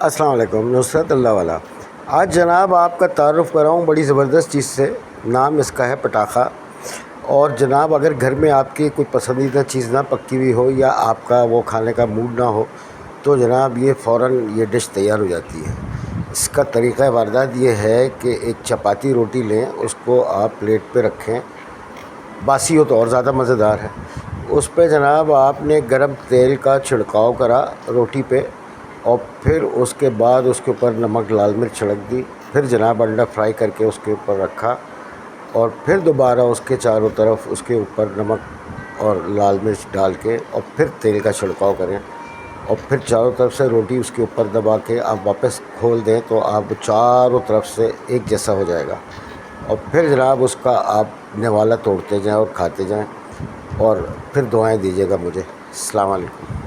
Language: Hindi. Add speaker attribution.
Speaker 1: अस्सलाम वालेकुम। नुसरत अल्लाह वाला। आज जनाब आपका तारुफ़ कराऊँ बड़ी ज़बरदस्त चीज़ से। नाम इसका है पटाखा। और जनाब अगर घर में आपकी कोई पसंदीदा चीज़ ना पक्की हुई हो या आपका वो खाने का मूड ना हो तो जनाब ये फ़ौरन ये डिश तैयार हो जाती है। इसका तरीक़ा वारदात ये है कि एक चपाती रोटी लें, उसको आप प्लेट पे रखें, बासी हो तो और ज़्यादा मज़ेदार है। उस पे जनाब आपने गरम तेल का छिड़काव करा रोटी पे और फिर उसके बाद उसके ऊपर नमक लाल मिर्च छिड़क दी। फिर जनाब अंडा फ्राई करके उसके ऊपर रखा और फिर दोबारा उसके चारों तरफ उसके ऊपर नमक और लाल मिर्च डाल के और फिर तेल का छिड़काव करें और फिर चारों तरफ से रोटी उसके ऊपर दबा के आप वापस खोल दें तो आप चारों तरफ से एक जैसा हो जाएगा। और फिर जनाब उसका आप निवाला तोड़ते जाएं और खाते जाएं और फिर दुआएं दीजिएगा मुझे। अस्सलाम वालेकुम।